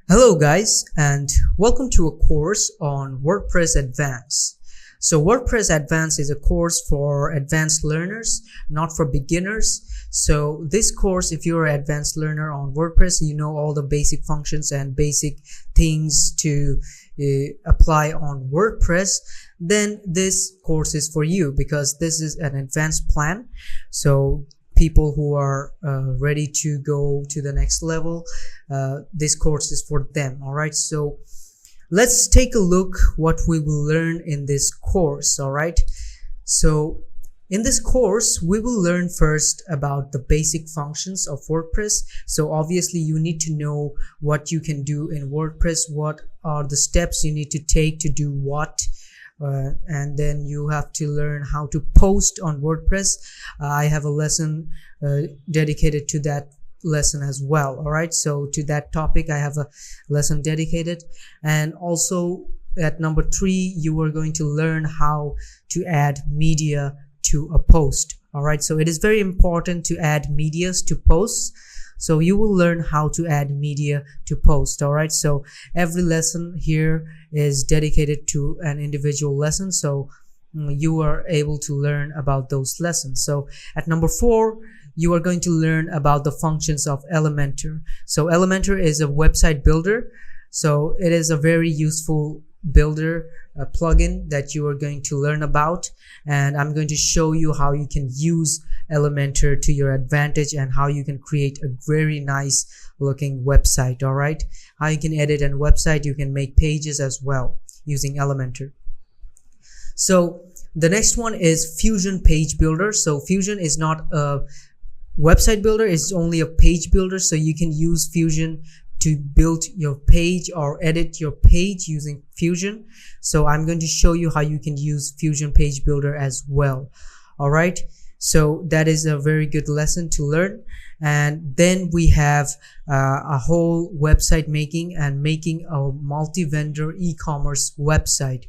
Hello guys, and welcome to a course on WordPress Advanced. So WordPress Advanced is a course for advanced learners, not for beginners. So this course, if you're an advanced learner on WordPress, you know all the basic functions and basic things to apply on WordPress, then this course is for you because this is an advanced plan. So people who are ready to go to the next level, this course is for them. All right, so let's take a look what we will learn in this course. All right, so in this course we will learn first about the basic functions of WordPress. So obviously you need to know what you can do in WordPress, what are the steps you need to take to do what. And then you have to learn how to post on WordPress. I have a lesson dedicated to that lesson as well. All right, so to that topic I have a lesson dedicated. And also at number 3, you are going to learn how to add media to a post. All right, so it is very important to add medias to posts. So you will learn how to add media to post. All right, so every lesson here is dedicated to an individual lesson, so you are able to learn about those lessons. So at number 4, you are going to learn about the functions of Elementor. So Elementor is a website builder. So it is a very useful builder plugin that you are going to learn about, and I'm going to show you how you can use Elementor to your advantage and how you can create a very nice looking website. All right, how you can edit a website, you can make pages as well using Elementor. So the next one is Fusion Page Builder. So Fusion is not a website builder, it's only a page builder. So you can use Fusion to build your page or edit your page using Fusion. So I'm going to show you how you can use Fusion Page Builder as well. All right, so that is a very good lesson to learn. And then we have a whole website making and making a multi-vendor e-commerce website.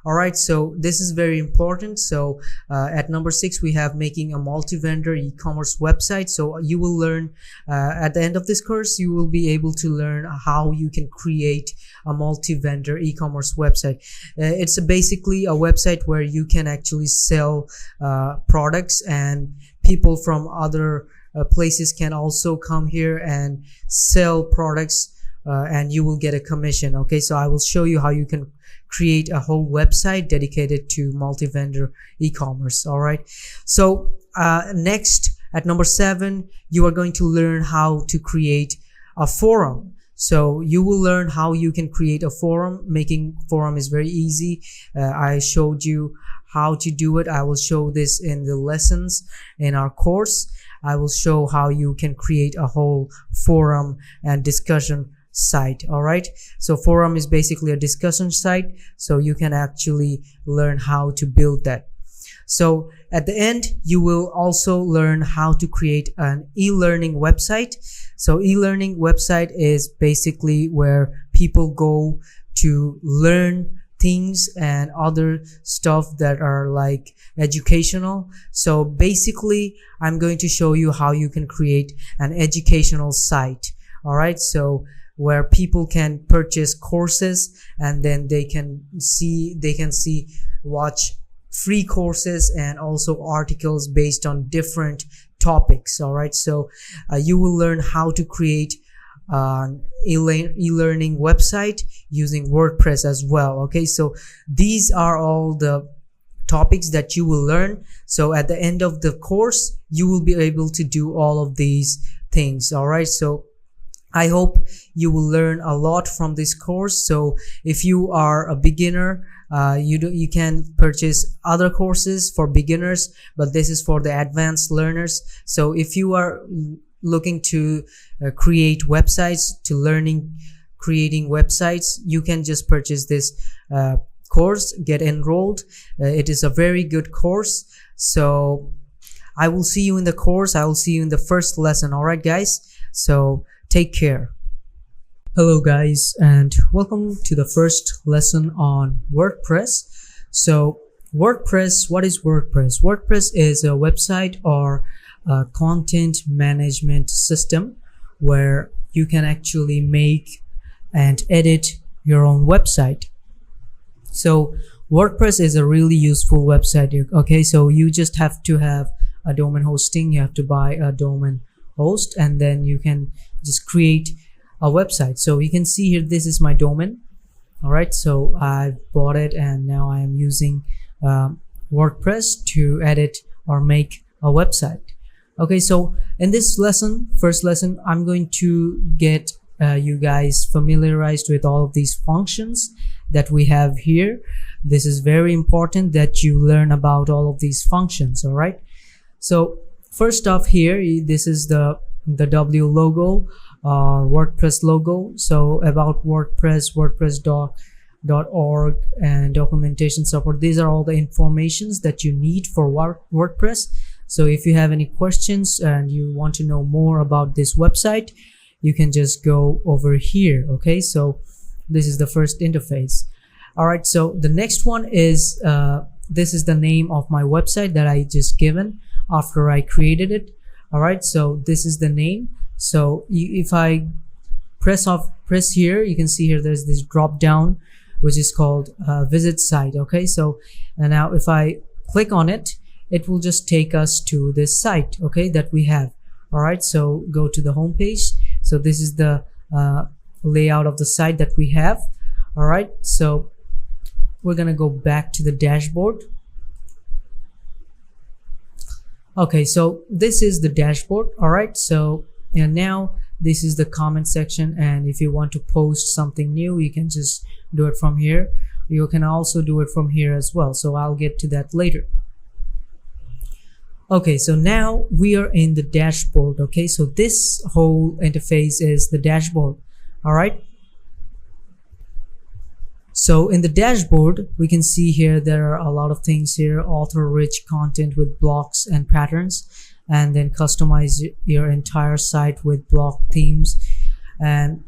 All right, so this is very important. So at number 6, we have making a multi-vendor e-commerce website. So you will learn at the end of this course, you will be able to learn how you can create a multi-vendor e-commerce website. It's basically a website where you can actually sell products, and people from other places can also come here and sell products, and you will get a commission. Okay, so I will show you how you can create a whole website dedicated to multi-vendor e-commerce. All right, so next at number 7, you are going to learn how to create a forum. So you will learn how you can create a forum. Making forum is very easy. I showed you how to do it. I will show this in the lessons in our course. I will show how you can create a whole forum and discussion site. All right, so forum is basically a discussion site, so you can actually learn how to build that. So at the end, you will also learn how to create an e-learning website. So e-learning website is basically where people go to learn things and other stuff that are like educational. So basically I'm going to show you how you can create an educational site. All right, so where people can purchase courses, and then they can watch free courses and also articles based on different topics. All right, so you will learn how to create an e-learning website using WordPress as well. Okay, so these are all the topics that you will learn. So at the end of the course, you will be able to do all of these things. All right, so I hope you will learn a lot from this course. So if you are a beginner, you can purchase other courses for beginners, but this is for the advanced learners. So if you are looking to create websites, creating websites, you can just purchase this course, get enrolled. It is a very good course. So I will see you in the course. I will see you in the first lesson. All right, guys, so take care. Hello guys, and welcome to the first lesson on WordPress. So WordPress, what is WordPress? WordPress is a website or a content management system where you can actually make and edit your own website. So WordPress is a really useful website. Okay, so you just have to have a domain hosting. You have to buy a domain host, and then you can just create a website. So you can see here, this is my domain. All right, so I bought it, and now I am using WordPress to edit or make a website. Okay, so in this lesson, first lesson, I'm going to get you guys familiarized with all of these functions that we have here. This is very important that you learn about all of these functions. All right, so first off here, this is the W logo or WordPress logo. So about WordPress, WordPress.org, and documentation support. These are all the informations that you need for WordPress. So if you have any questions and you want to know more about this website, you can just go over here. Okay, so this is the first interface. All right, so the next one is this is the name of my website that I just given after I created it. All right, so this is the name. So if I press here, you can see here there's this drop down which is called visit site. Okay, so and now if I click on it, it will just take us to this site, okay, that we have. All right, so go to the home page. So this is the layout of the site that we have. All right, so we're gonna go back to the dashboard. Okay, so this is the dashboard. All right, so and now this is the comment section, and if you want to post something new, you can just do it from here. You can also do it from here as well, so I'll get to that later. Okay, so now we are in the dashboard. Okay, so this whole interface is the dashboard. All right, so in the dashboard, we can see here there are a lot of things here: author rich content with blocks and patterns, and then customize your entire site with block themes and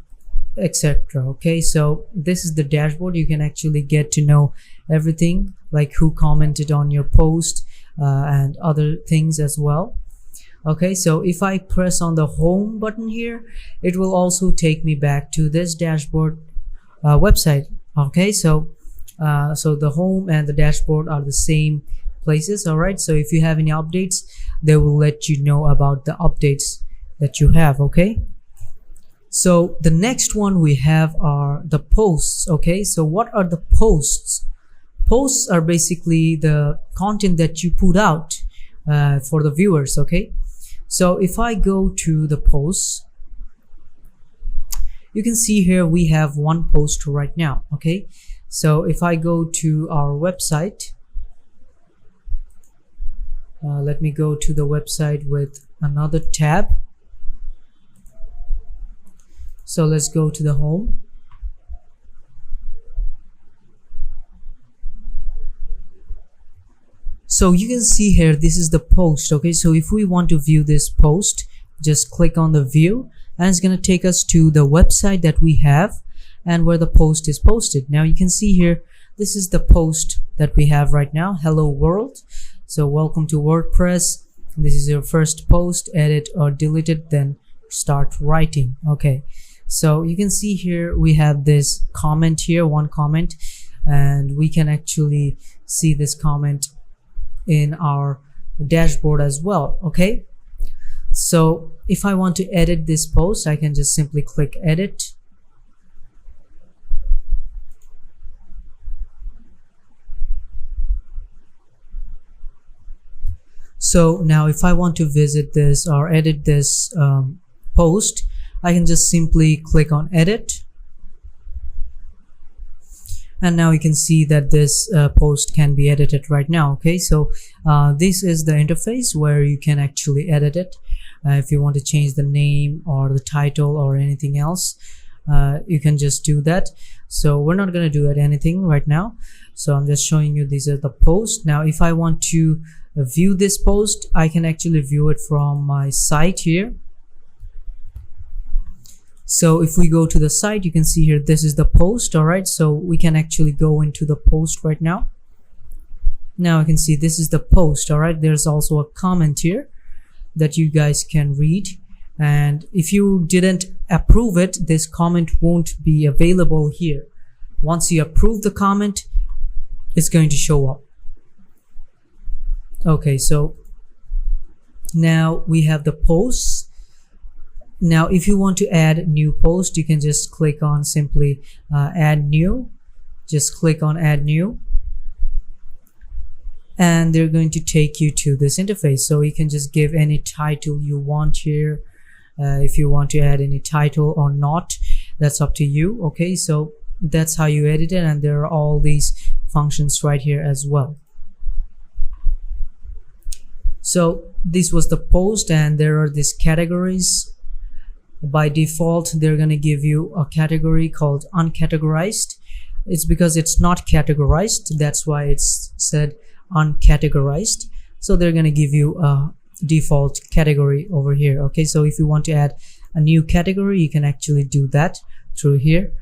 etc. Okay, so this is the dashboard. You can actually get to know everything, like who commented on your post and other things as well. Okay, so if I press on the home button here, it will also take me back to this dashboard website. Okay, so so the home and the dashboard are the same places. All right, so if you have any updates, they will let you know about the updates that you have. Okay, so the next one we have are the posts. Okay, so what are the posts? Posts are basically the content that you put out for the viewers. Okay, so if I go to the posts, you can see here we have one post right now. Okay, so if I go to our website, let me go to the website with another tab. So let's go to the home. So you can see here, this is the post. Okay, so if we want to view this post, just click on the view, and it's going to take us to the website that we have and where the post is posted. Now you can see here, this is the post that we have right now. Hello world. So welcome to WordPress. This is your first post. Edit or delete it, then start writing. Okay, so you can see here we have this comment here, one comment, and we can actually see this comment in our dashboard as well. Okay, so if I want to edit this post, I can just simply click edit. So now if I want to visit this or edit this post, I can just simply click on edit. And now you can see that this post can be edited right now. Okay, so this is the interface where you can actually edit it. If you want to change the name or the title or anything else, you can just do that. So we're not going to do anything right now. So I'm just showing you these are the posts. Now if I want to view this post, I can actually view it from my site here. So if we go to the site, you can see here this is the post. All right, so we can actually go into the post right now. Now I can see this is the post. All right, there's also a comment here that you guys can read, and if you didn't approve it, this comment won't be available here. Once you approve the comment, it's going to show up. Okay, so now we have the posts. Now if you want to add new post, you can just click on simply add new. Just click on add new, and they're going to take you to this interface. So you can just give any title you want here. If you want to add any title or not, that's up to you. Okay, so that's how you edit it, and there are all these functions right here as well. So this was the post, and there are these categories. By default, they're going to give you a category called uncategorized. It's because it's not categorized, that's why it's said uncategorized. So they're going to give you a default category over here. Okay, so if you want to add a new category, you can actually do that through here.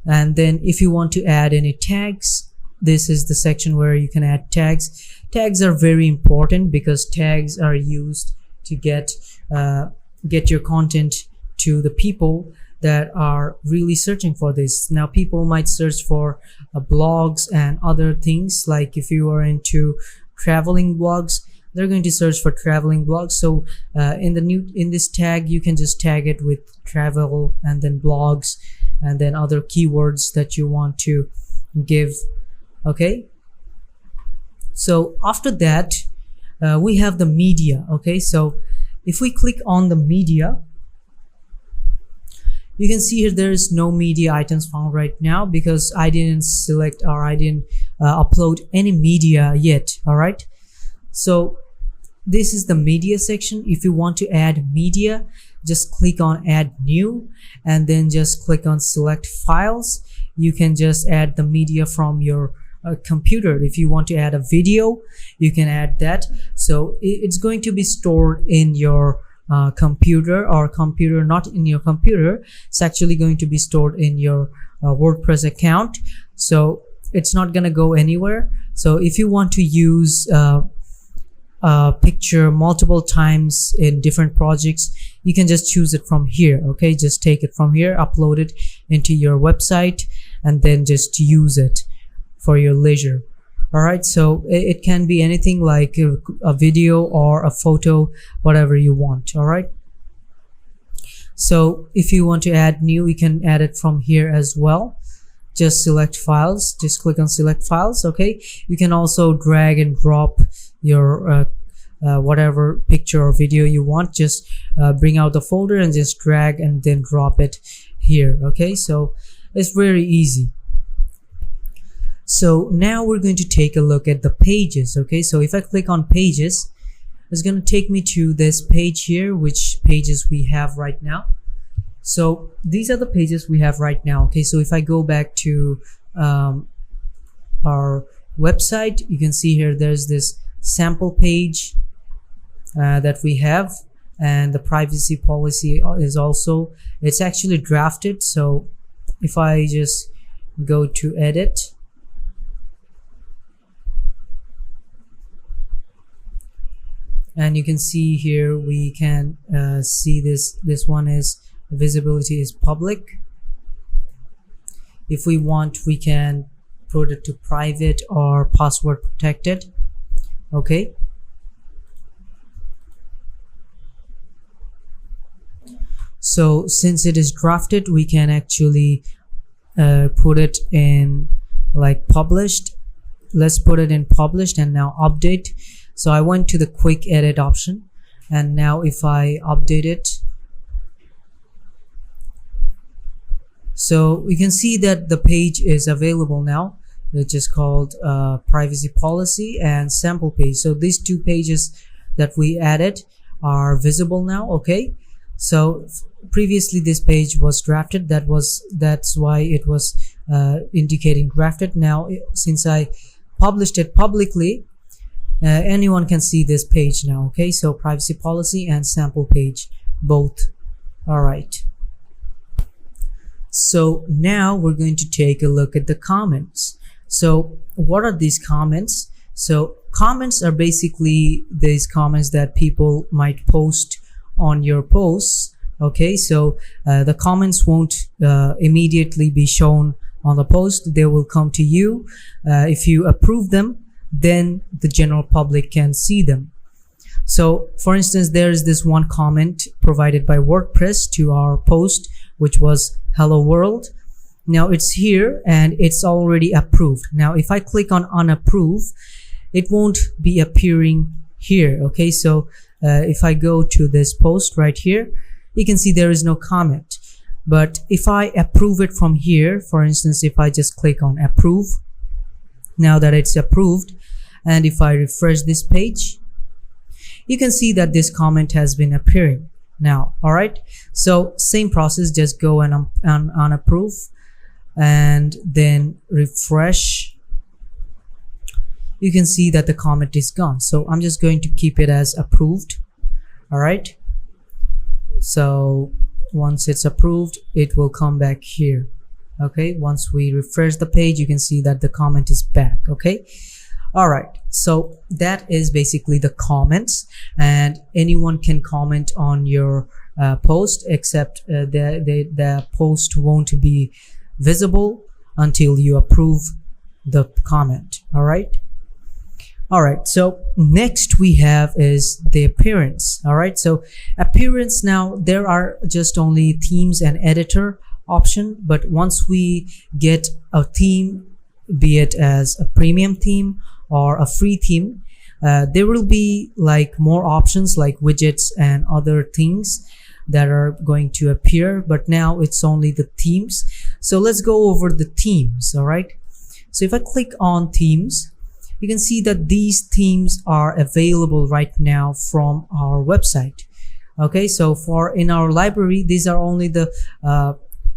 And then if you want to add any tags, this is the section where you can add tags. Tags are very important because tags are used to get your content to the people that are really searching for this. Now people might search for blogs and other things, like if you are into traveling blogs, they're going to search for traveling blogs. So in this tag, you can just tag it with travel and then blogs and then other keywords that you want to give. Okay, so after that we have the media. Okay, so if we click on the media, you can see here there is no media items found right now because I didn't select or I didn't upload any media yet. All right, so this is the media section. If you want to add media, just click on add new and then just click on select files. You can just add the media from your computer. If you want to add a video, you can add that. So it's going to be stored in your computer, or computer not in your computer. It's actually going to be stored in your WordPress account, so it's not gonna go anywhere. So if you want to use a picture multiple times in different projects, you can just choose it from here. Okay, just take it from here, upload it into your website, and then just use it for your leisure. All right, so it can be anything like a video or a photo, whatever you want. All right, so if you want to add new, you can add it from here as well. Just select files, just click on select files. Okay, you can also drag and drop your whatever picture or video you want. Just bring out the folder and just drag and then drop it here. Okay, so it's very easy. So now we're going to take a look at the pages. Okay, so if I click on pages, it's going to take me to this page here, which pages we have right now. So these are the pages we have right now. Okay, so if I go back to our website, you can see here there's this sample page that we have, and the privacy policy is also, it's actually drafted. So if I just go to edit, and you can see here we can see this one is visibility is public. If we want, we can put it to private or password protected. Okay, so since it is drafted, we can actually put it in like published. Let's put it in published and now update. So I went to the quick edit option, and now if I update it, so we can see that the page is available now, which is called privacy policy and sample page. So these two pages that we added are visible now. Okay, so previously this page was drafted, that's why it was indicating drafted. Now since I published it publicly, anyone can see this page now. Okay, so privacy policy and sample page both. All right, so now we're going to take a look at the comments. So what are these comments? So comments are basically these comments that people might post on your posts, okay, so the comments won't immediately be shown on the post. They will come to you. If you approve them, then the general public can see them. So for instance, there is this one comment provided by WordPress to our post, which was hello world. Now it's here and it's already approved. Now if I click on unapprove, it won't be appearing here. Okay, so if I go to this post right here, you can see there is no comment. But if I approve it from here, for instance, if I just click on approve, now that it's approved, and if I refresh this page, you can see that this comment has been appearing now. All right, so same process, just go and unapprove and then refresh. You can see that the comment is gone. So I'm just going to keep it as approved. All right, so once it's approved, it will come back here. Okay, once we refresh the page, you can see that the comment is back. Okay, all right, so that is basically the comments, and anyone can comment on your post, except the post won't be visible until you approve the comment. All right. All right, so next we have is the appearance. All right, so appearance, now there are just only themes and editor option, but once we get a theme, be it as a premium theme or a free theme, there will be like more options like widgets and other things that are going to appear, but now it's only the themes. So let's go over the themes. All right, so if I click on themes, you can see that these themes are available right now from our website. Okay, so for in our library, these are only the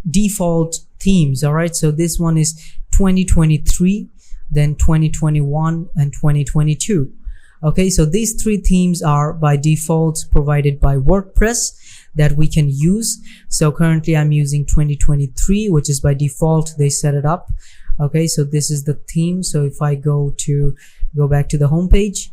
default themes. All right, so this one is 2023, then 2021 and 2022. Okay, so these three themes are by default provided by WordPress that we can use. So currently I'm using 2023, which is by default, they set it up. Okay, so this is the theme. So if I go back to the home page,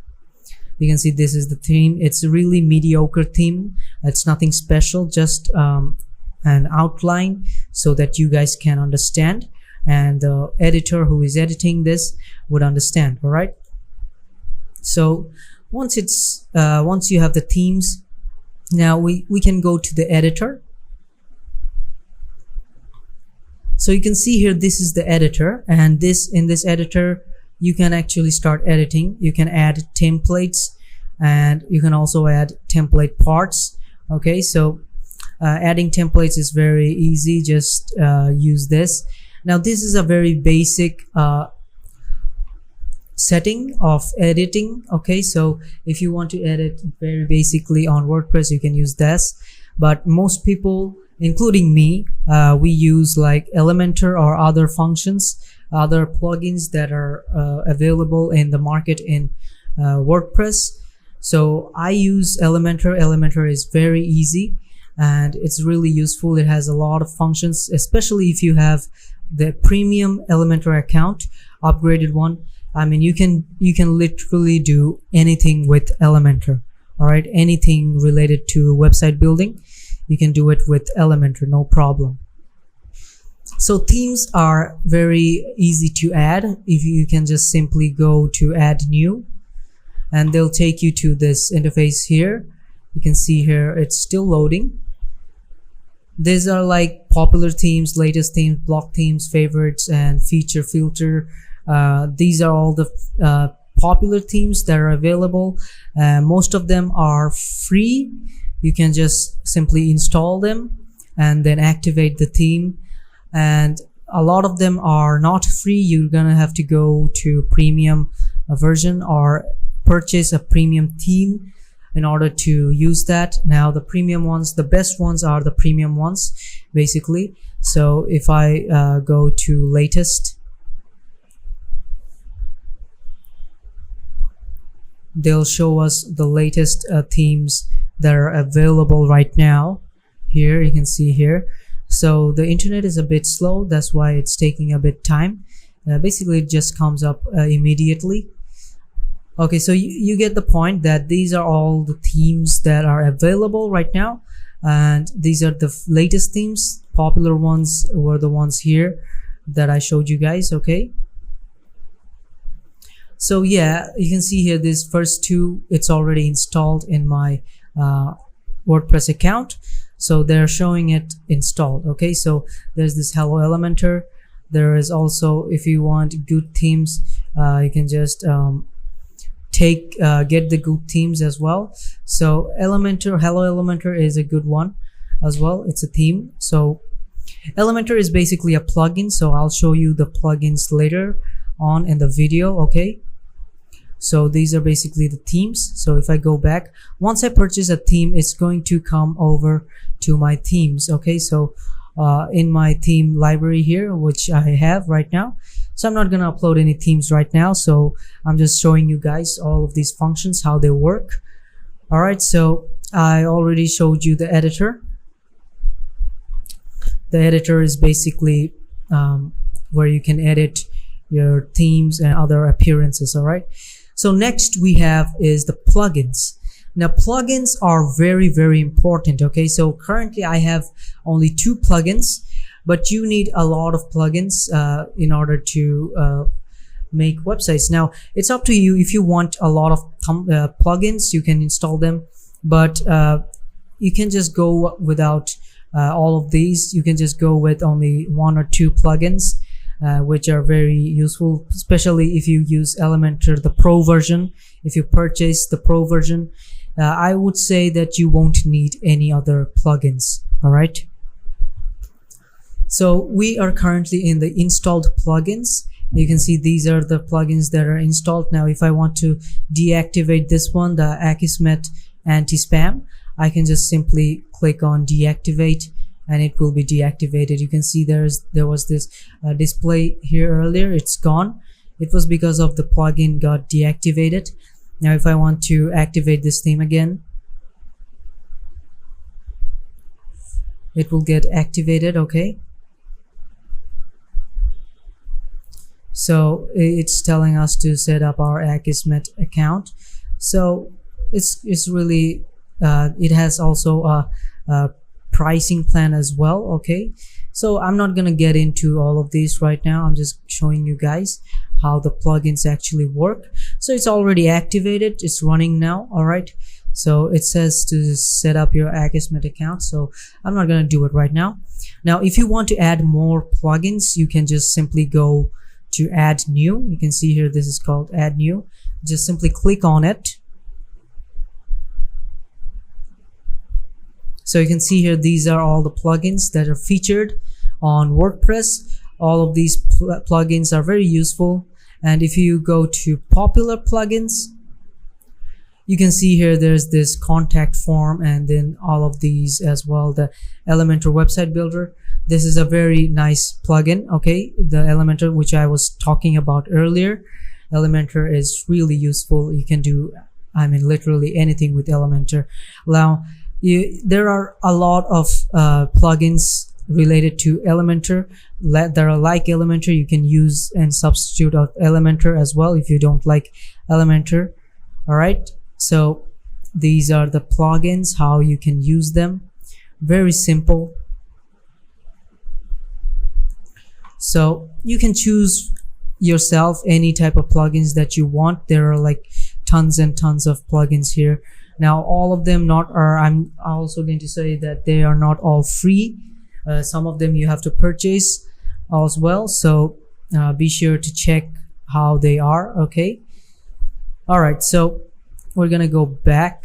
you can see this is the theme. It's a really mediocre theme. It's nothing special, just an outline so that you guys can understand, and the editor who is editing this would understand. All right, so once you have the themes, now we can go to the editor. So you can see here, this is the editor, and in this editor you can actually start editing. You can add templates, and you can also add template parts. Okay, so adding templates is very easy. Just use this. Now this is a very basic setting of editing. Okay, so if you want to edit very basically on WordPress, you can use this, but most people, including me, we use like Elementor or other functions, other plugins that are available in the market in WordPress. So I use Elementor. Elementor is very easy and it's really useful. It has a lot of functions, especially if you have the premium Elementor account, upgraded one. I mean, you can literally do anything with Elementor. All right, anything related to website building, you can do it with Elementor, no problem. So themes are very easy to add. If you can just simply go to add new, and they'll take you to this interface here. You can see here it's still loading. These are like popular themes, latest themes, block themes, favorites, and feature filter. These are all the popular themes that are available. Most of them are free. You can just simply install them and then activate the theme, and a lot of them are not free. You're gonna have to go to premium version or purchase a premium theme in order to use that. Now the premium ones, the best ones are the premium ones basically. So if I go to latest, they'll show us the latest themes that are available right now. Here you can see here. So the internet is a bit slow, that's why it's taking a bit time. Basically it just comes up immediately. Okay, so you get the point that these are all the themes that are available right now, and these are the latest themes. Popular ones were the ones here that I showed you guys. Okay, so yeah, you can see here this first two, it's already installed in my WordPress account, so they're showing it installed. Okay, so there's this Hello Elementor. There is also, if you want good themes, you can just get the good themes as well. So Elementor, Hello Elementor is a good one as well. It's a theme. So Elementor is basically a plugin, so I'll show you the plugins later on in the video. Okay, so these are basically the themes. So if I go back, once I purchase a theme, it's going to come over to my themes. Okay, so in my theme library here, which I have right now. So I'm not gonna upload any themes right now, so I'm just showing you guys all of these functions, how they work. All right, so I already showed you the editor. The editor is basically where you can edit your themes and other appearances. All right, so next we have is the plugins. Now plugins are very important. Okay, so currently I have only 2 plugins, but you need a lot of plugins in order to make websites. Now it's up to you. If you want a lot of plugins, you can install them, but you can just go without all of these. You can just go with only 1 or 2 plugins, which are very useful, especially if you use Elementor, the Pro version. If you purchase the Pro version, I would say that you won't need any other plugins. All right, so we are currently in the installed plugins. You can see these are the plugins that are installed. Now if I want to deactivate this one, the Akismet anti-spam, I can just simply click on deactivate and it will be deactivated. You can see there was this display here earlier. It's gone. It was because of the plugin got deactivated. Now if I want to activate this theme again, it will get activated. Okay, so it's telling us to set up our Akismet account. So it's really it has also a pricing plan as well. Okay, so I'm not gonna get into all of these right now. I'm just showing you guys how the plugins actually work. So it's already activated, it's running now. All right, so it says to set up your Akismet account, so I'm not gonna do it right now. Now if you want to add more plugins, you can just simply go to add new. You can see here this is called add new. Just simply click on it. So you can see here these are all the plugins that are featured on WordPress. All of these plugins are very useful, and if you go to popular plugins, you can see here there's this contact form and then all of these as well. The Elementor website builder, this is a very nice plugin. Okay, the Elementor, which I was talking about earlier, Elementor is really useful. You can do, I mean, literally anything with Elementor. Now there are a lot of plugins related to Elementor that are like Elementor. You can use and substitute out Elementor as well if you don't like Elementor. All right, so these are the plugins, how you can use them. Very simple. So you can choose yourself any type of plugins that you want. There are like tons and tons of plugins here. Now all of them I'm also going to say that they are not all free. Some of them you have to purchase as well, so be sure to check how they are. Okay, all right, so we're gonna go back.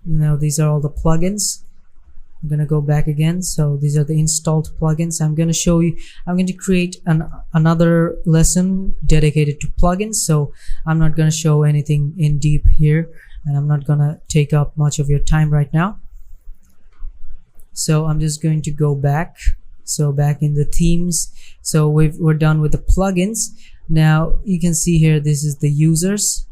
Now these are all the plugins. I'm gonna go back again. So these are the installed plugins. I'm going to create another lesson dedicated to plugins, so I'm not going to show anything in deep here, and I'm not going to take up much of your time right now. So I'm just going to go back. So back in the themes, so we're done with the plugins. Now you can see here this is the users.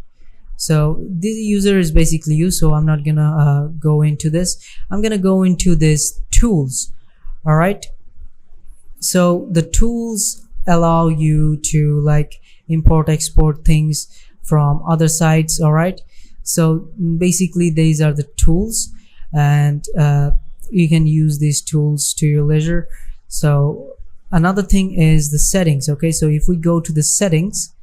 So the user is basically you, so I'm not gonna go into this. I'm gonna go into this tools. All right, so the tools allow you to like import export things from other sites. All right, so basically these are the tools, and you can use these tools to your leisure. So another thing is the settings. Okay, so if we go to the settings,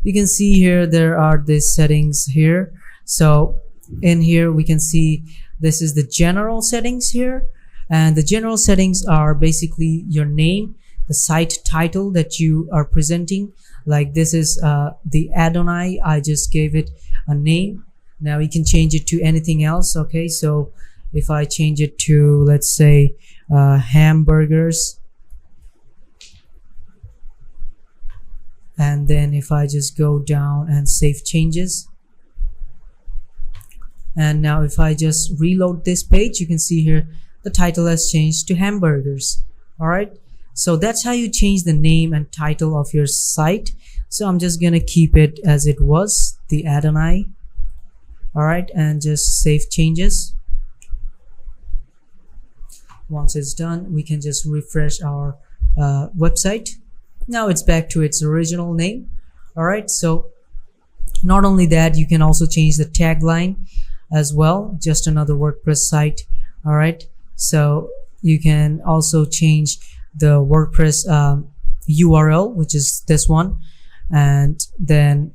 you can see here there are these settings here. So in here we can see this is the general settings here, and the general settings are basically your name, the site title that you are presenting. Like this is the Adonai, I just gave it a name. Now you can change it to anything else. Okay, so if I change it to, let's say, hamburgers, and then if I just go down and save changes, and now if I just reload this page, you can see here the title has changed to hamburgers. All right, so that's how you change the name and title of your site. So I'm just gonna keep it as it was, the Adonai. All right, and just save changes. Once it's done, we can just refresh our website. Now it's back to its original name. All right, so not only that, you can also change the tagline as well, just another WordPress site. All right, so you can also change the WordPress URL, which is this one, and then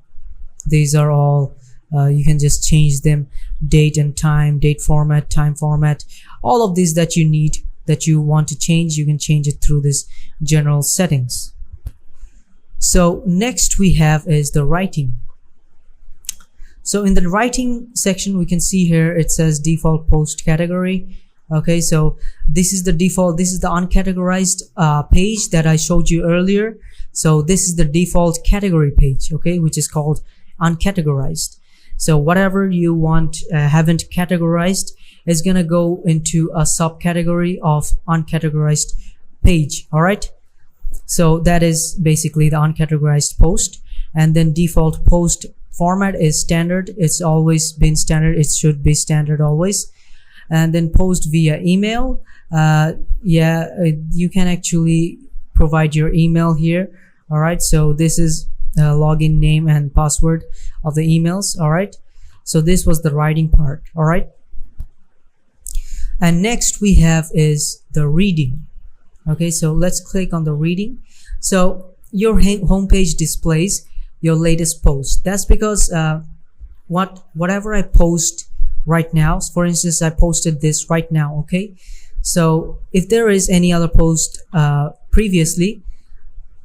these are all you can just change them, date and time, date format, time format, all of these that you need, that you want to change, you can change it through this general settings. So next we have is the writing. So in the writing section, we can see here it says default post category. Okay, so this is the default, this is the uncategorized page that I showed you earlier. So this is the default category page, okay, which is called uncategorized. So whatever you want haven't categorized is gonna go into a subcategory of uncategorized page. All right, so that is basically the uncategorized post. And then default post format is standard. It's always been standard, it should be standard always. And then post via email, you can actually provide your email here. All right, so this is login name and password of the emails. All right, so this was the writing part. All right, and next we have is the reading. Okay, so let's click on the reading. So your homepage displays your latest post. That's because whatever I post right now, for instance, I posted this right now. Okay, so if there is any other post previously,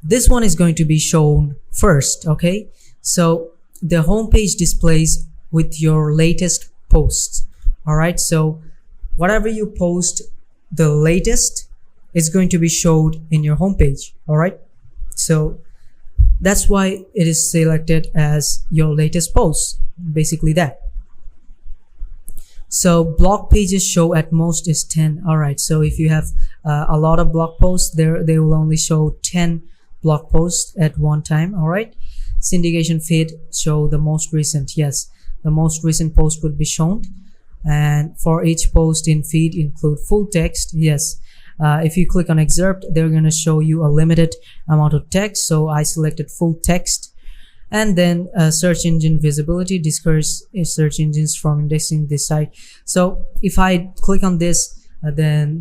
this one is going to be shown first. Okay, so the homepage displays with your latest posts. All right, so whatever you post, the latest is going to be showed in your homepage. All right, so that's why it is selected as your latest post, basically that. So blog pages show at most is 10. All right, so if you have a lot of blog posts, they will only show 10 blog posts at one time. All right, syndication feed show the most recent. Yes, the most recent post would be shown, and for each post in feed include full text. Yes, if you click on excerpt, they're going to show you a limited amount of text, so I selected full text. And then search engine visibility, discourage search engines from indexing this site. So if I click on this, then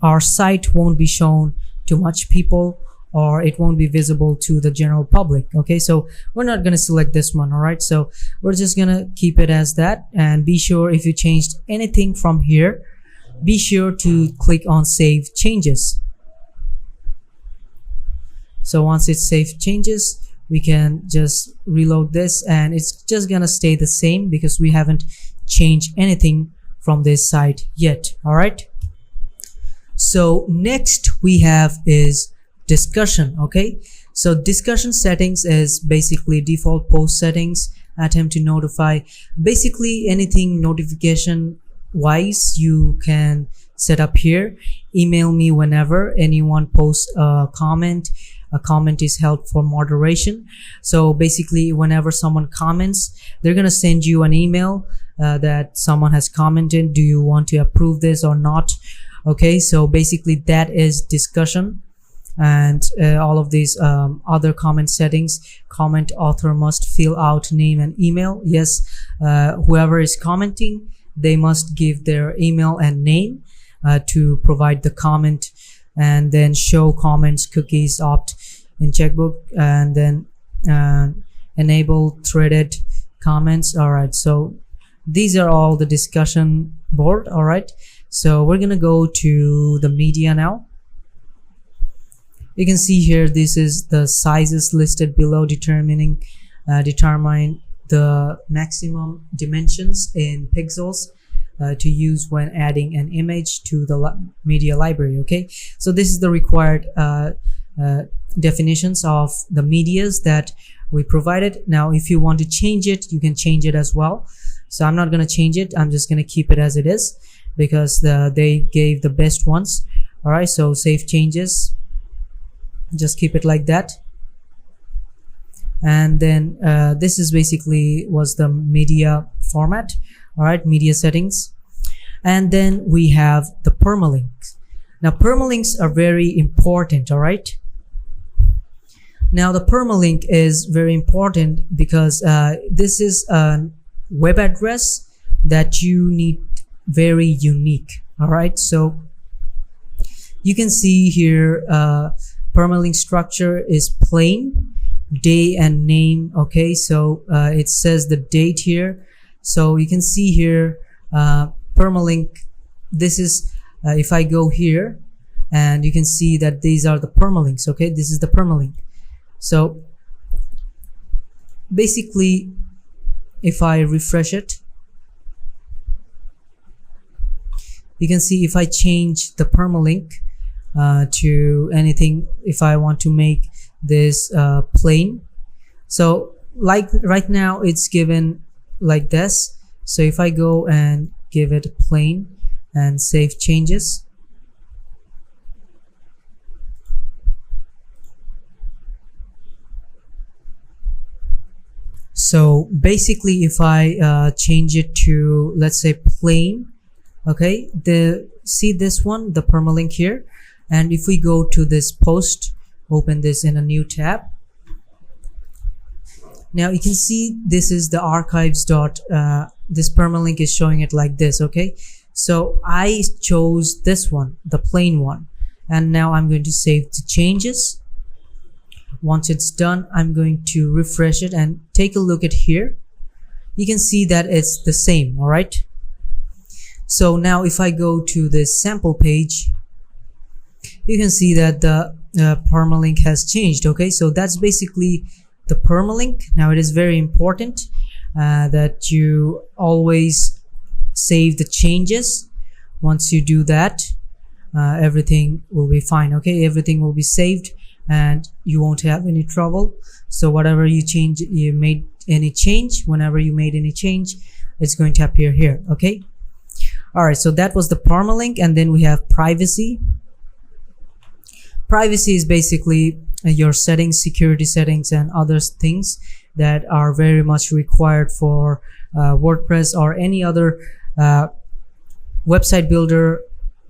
our site won't be shown to much people, or it won't be visible to the general public. Okay, so we're not going to select this one. All right, so we're just going to keep it as that. And be sure, if you changed anything from here, be sure to click on save changes. So once it's saved changes, we can just reload this, and it's just gonna stay the same because we haven't changed anything from this site yet. All right, so next we have is discussion. Okay, so discussion settings is basically default post settings, attempt to notify, basically anything notification wise you can set up here. Email me whenever anyone posts a comment. A comment is held for moderation. So basically whenever someone comments, they're gonna send you an email that someone has commented, do you want to approve this or not? Okay, so basically that is discussion. and all of these other comment settings. Comment author must fill out name and email. Yes, whoever is commenting, they must give their email and name to provide the comment. And then show comments cookies, opt in checkbook, and then enable threaded comments. All right, so these are all the discussion board. All right, so we're gonna go to the media now. You can see here, this is the sizes listed below, determine the maximum dimensions in pixels to use when adding an image to the media library. Okay, so this is the required definitions of the medias that we provided. Now if you want to change it, you can change it as well. So I'm not going to change it, I'm just going to keep it as it is because they gave the best ones. All right, so save changes, just keep it like that. And then this is basically was the media format. All right, media settings. And then we have the permalinks. Now permalinks are very important. All right, now the permalink is very important because this is a web address that you need very unique. All right, so you can see here permalink structure is plain, day and name. Okay, so it says the date here. So you can see here permalink, this is if I go here, and you can see that these are the permalinks. Okay, this is the permalink. So basically if I refresh it, you can see if I change the permalink to anything, if I want to make this plain, so like right now it's given like this. So if I go and give it plain and save changes, so basically if I change it to, let's say, plain, okay, see this one, the permalink here, and if we go to this post, open this in a new tab, now you can see this is the archives this permalink is showing it like this. Okay, so I chose this one, the plain one, and now I'm going to save the changes. Once it's done, I'm going to refresh it and take a look at here. You can see that it's the same. All right, so now if I go to this sample page, you can see that the permalink has changed. Okay, so that's basically the permalink. Now it is very important that you always save the changes. Once you do that, everything will be fine. Okay, everything will be saved and you won't have any trouble. So whatever you made any change, whenever you made any change, it's going to appear here. Okay, all right, so that was the permalink. And then we have privacy. Privacy is basically your settings, security settings, and other things that are very much required for WordPress or any other website builder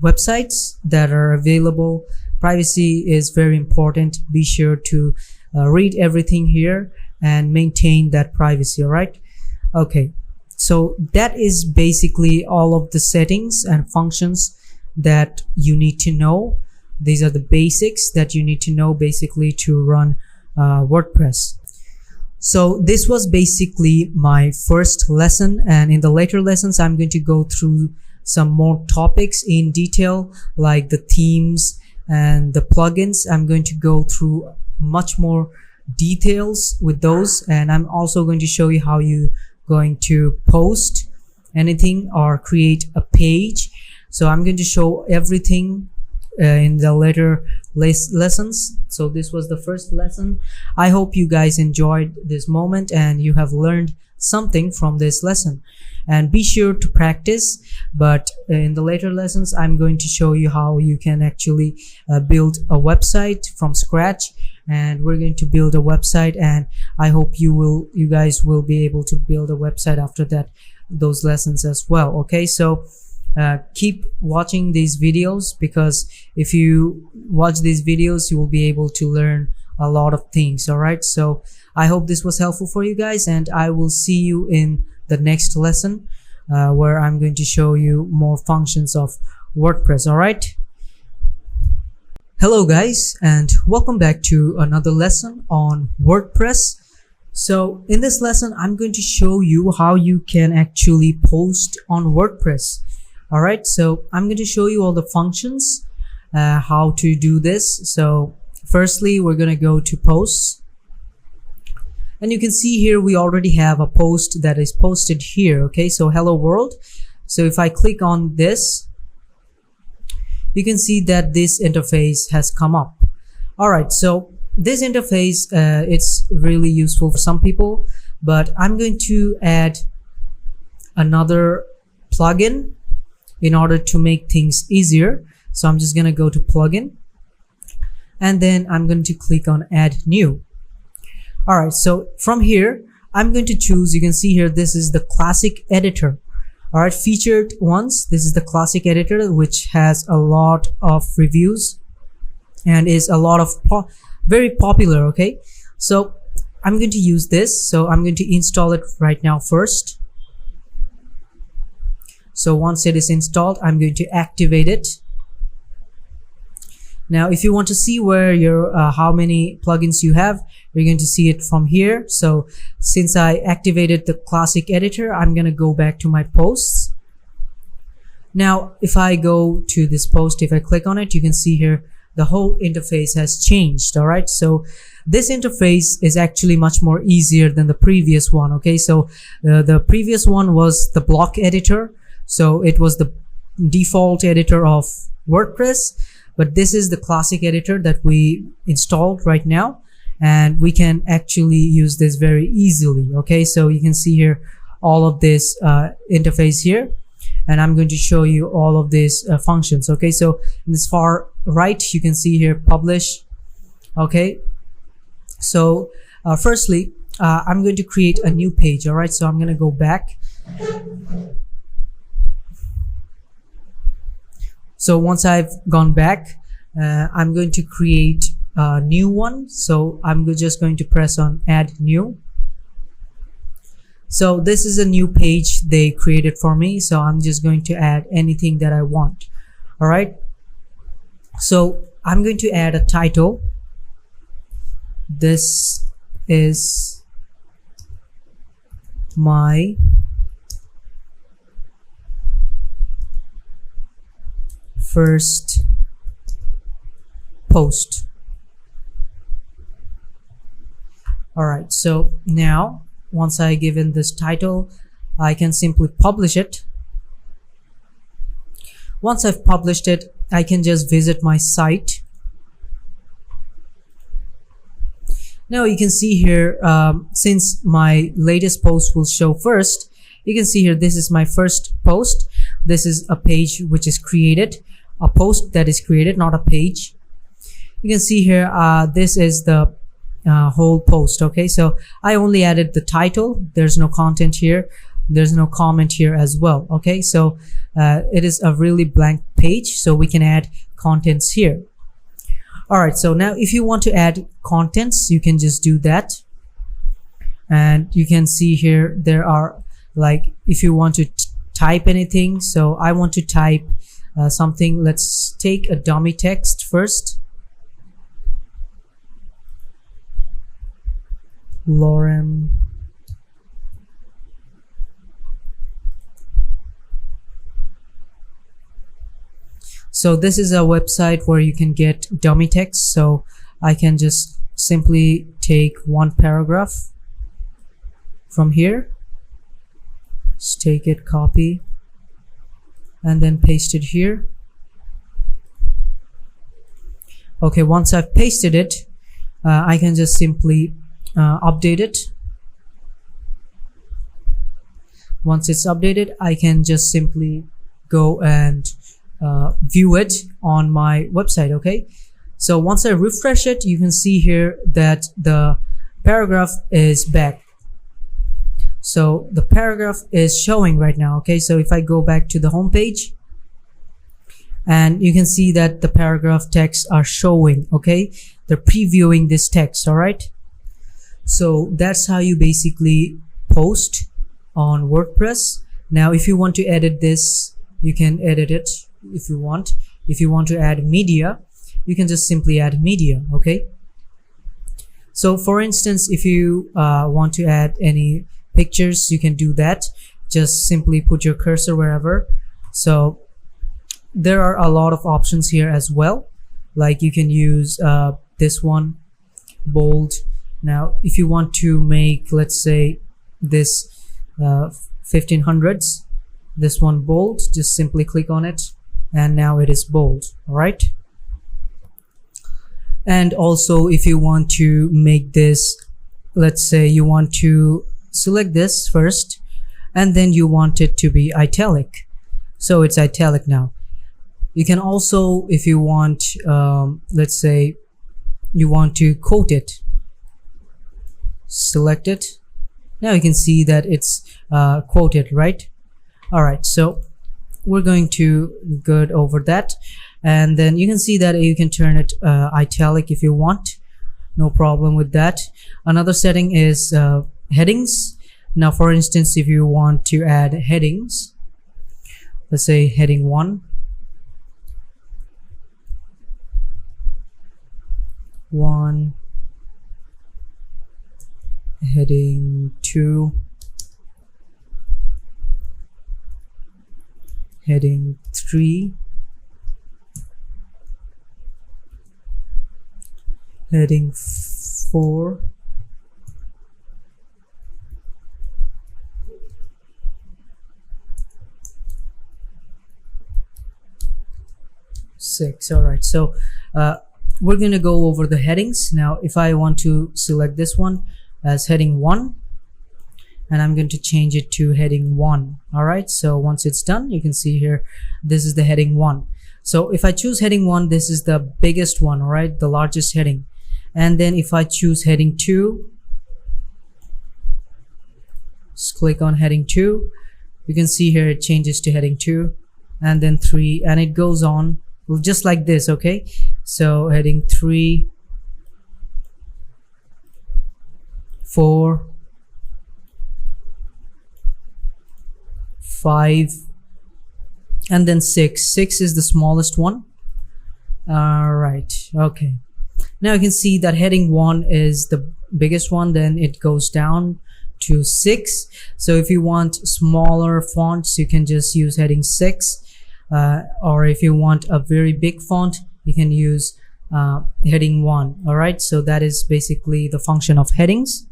websites that are available. Privacy is very important. Be sure to read everything here and maintain that privacy. All right, okay, so that is basically all of the settings and functions that you need to know. These are the basics that you need to know basically to run WordPress. So this was basically my first lesson, and in the later lessons I'm going to go through some more topics in detail, like the themes and the plugins. I'm going to go through much more details with those, and I'm also going to show you how you're going to post anything or create a page. So I'm going to show everything in the later lessons. So this was the first lesson. I hope you guys enjoyed this moment and you have learned something from this lesson, and be sure to practice. But in the later lessons I'm going to show you how you can actually build a website from scratch, and we're going to build a website, and I hope you guys will be able to build a website after that, those lessons as well. Okay, so keep watching these videos, because if you watch these videos you will be able to learn a lot of things. All right, so I hope this was helpful for you guys, and I will see you in the next lesson where I'm going to show you more functions of WordPress. All right, hello guys, and welcome back to another lesson on WordPress. So in this lesson I'm going to show you how you can actually post on WordPress. All right, so I'm going to show you all the functions, how to do this. So firstly, we're going to go to posts, and you can see here we already have a post that is posted here. Okay, so hello world. So if I click on this, you can see that this interface has come up. All right, so this interface, it's really useful for some people, but I'm going to add another plugin in order to make things easier. So I'm just going to go to plugin, and then I'm going to click on add new. All right, so from here I'm going to choose, you can see here, this is the classic editor. All right, featured ones, this is the classic editor, which has a lot of reviews and is a lot of very popular. Okay, so I'm going to use this, so I'm going to install it right now first. So once it is installed, I'm going to activate it. Now if you want to see where your how many plugins you have, you're going to see it from here. So since I activated the classic editor, I'm going to go back to my posts. Now if I go to this post, if I click on it, you can see here the whole interface has changed. All right, so this interface is actually much more easier than the previous one. Okay, so the previous one was the block editor, so it was the default editor of WordPress, but this is the classic editor that we installed right now, and we can actually use this very easily. Okay, so you can see here all of this interface here, and I'm going to show you all of these functions. Okay, so in this far right you can see here publish. Okay, so firstly I'm going to create a new page. All right, so I'm going to go back. So once I've gone back, I'm going to create a new one. So I'm just going to press on add new. So this is a new page they created for me, so I'm just going to add anything that I want. All right, so I'm going to add a title. This is my first post. All right, so now once I give in this title, I can simply publish it. Once I've published it, I can just visit my site. Now you can see here, since my latest post will show first, you can see here this is my first post. This is a page which is created, a post that is created, not a page. You can see here this is the whole post. Okay, so I only added the title. There's no content here, there's no comment here as well. Okay, so it is a really blank page, so we can add contents here. All right, so now if you want to add contents, you can just do that, and you can see here there are, like, if you want to type anything. So I want to type something. Let's take a dummy text first. Lorem So this is a website where you can get dummy text. So I can just simply take one paragraph from here, just take it, copy, and then paste it here. Okay, once I've pasted it, I can just simply update it. Once it's updated, I can just simply go and view it on my website. Okay, so once I refresh it, you can see here that the paragraph is back. So the paragraph is showing right now. Okay, so if I go back to the home page, and you can see that the paragraph text are showing. Okay, they're previewing this text. All right, so that's how you basically post on WordPress. Now if you want to edit this, you can edit it if you want. If you want to add media, you can just simply add media. Okay, so for instance, if you want to add any pictures, you can do that. Just simply put your cursor wherever. So there are a lot of options here as well, like you can use this one, bold. Now if you want to make, let's say, this 1500s, this one bold, just simply click on it and now it is bold. All right, and also if you want to make this, let's say you want to select this first and then you want it to be italic, so it's italic now. You can also, if you want, let's say you want to quote it, select it. Now you can see that it's quoted, right? All right, so we're going to go over that, and then you can see that you can turn it italic if you want. No problem with that. Another setting is headings. Now for instance, if you want to add headings, let's say heading 1, heading 2, heading 3, heading 4, six. All right, so we're going to go over the headings. Now if I want to select this one as heading 1, and I'm going to change it to heading 1. All right, so once it's done, you can see here this is the heading 1. So if I choose heading 1, this is the biggest one, all right, the largest heading. And then if I choose heading 2, just click on heading 2, you can see here it changes to heading 2, and then 3, and it goes on just like this. Okay, so heading 3, 4, 5, and then 6. 6 is the smallest one. All right, okay, now you can see that heading 1 is the biggest one, then it goes down to 6. So if you want smaller fonts, you can just use heading 6, or if you want a very big font, you can use heading 1. All right, so that is basically the function of headings.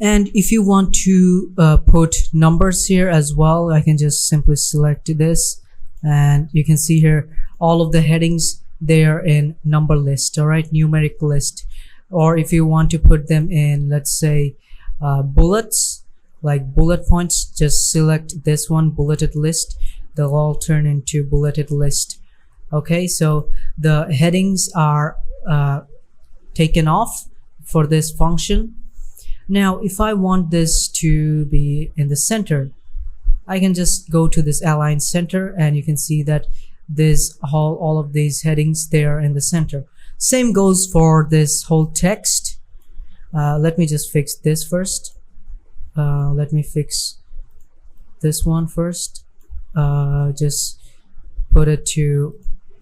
And if you want to put numbers here as well, I can just simply select this, and you can see here all of the headings, they are in number list. All right, numeric list. Or if you want to put them in, let's say, bullets, like bullet points, just select this one, bulleted list. They'll all turn into bulleted list. Okay, so the headings are taken off for this function. Now if I want this to be in the center, I can just go to this align center, and you can see that this all of these headings, they are in the center. Same goes for this whole text. Let me just fix this first. Let me fix this one first. Just put it to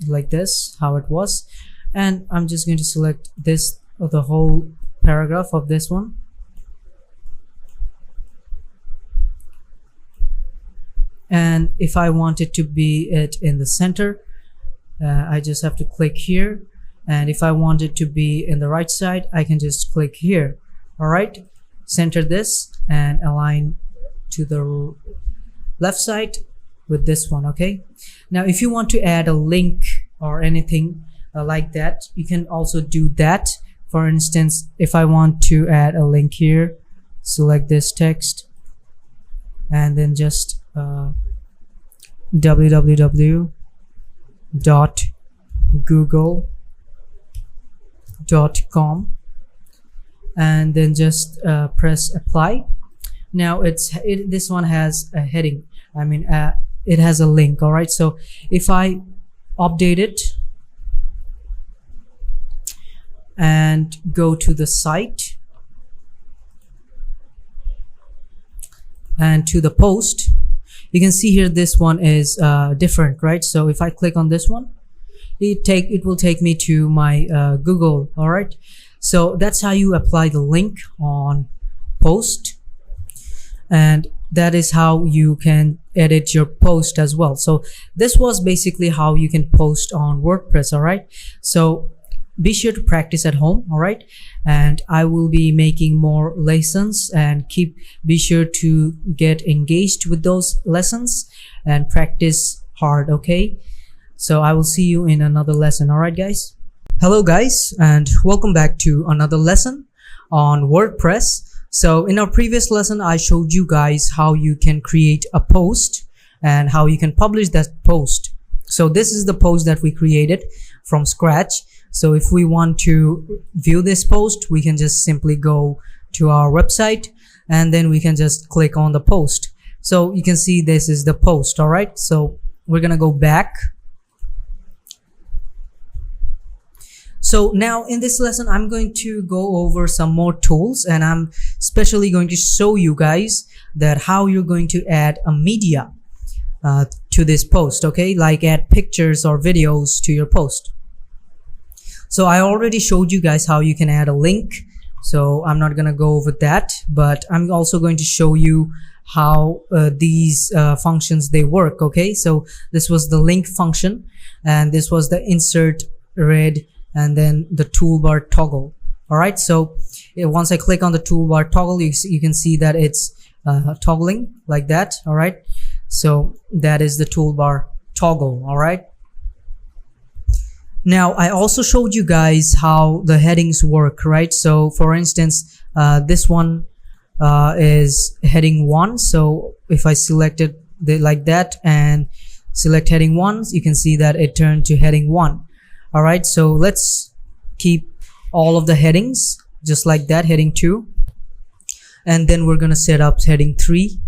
like this, how it was, and I'm just going to select this, the whole paragraph of this one. And if I want it to be in the center, I just have to click here, and if I want it to be in the right side, I can just click here. All right, center this and align to the left side with this one. Okay, now if you want to add a link or anything like that, you can also do that. For instance, if I want to add a link here, select this text and then just www.google.com, and then just press apply. Now this one has a heading, I mean it has a link. All right, so if I update it and go to the site and to the post. You can see here this one is different, right? So if I click on this one, it will take me to my Google. All right, so that's how you apply the link on post, and that is how you can edit your post as well. So this was basically how you can post on WordPress. All right, so be sure to practice at home. All right, and I will be making more lessons, and be sure to get engaged with those lessons and practice hard. Okay, so I will see you in another lesson. All right, guys. Hello guys, and welcome back to another lesson on WordPress. So in our previous lesson, I showed you guys how you can create a post and how you can publish that post. So this is the post that we created from scratch. So if we want to view this post, we can just simply go to our website and then we can just click on the post. So you can see this is the post. All right, so we're gonna go back. So now in this lesson, I'm going to go over some more tools, and I'm especially going to show you guys that how you're going to add a media to this post. Okay, like add pictures or videos to your post. So I already showed you guys how you can add a link, so I'm not gonna go over that, but I'm also going to show you how these functions they work. Okay, so this was the link function, and this was the insert red, and then the toolbar toggle. All right, so once I click on the toolbar toggle, you can see that it's toggling like that. All right, so that is the toolbar toggle. All right, now I also showed you guys how the headings work, right? So for instance, this one is heading 1. So if I select it like that and select heading 1, you can see that it turned to heading 1. All right, so let's keep all of the headings just like that, heading 2, and then we're gonna set up heading 3,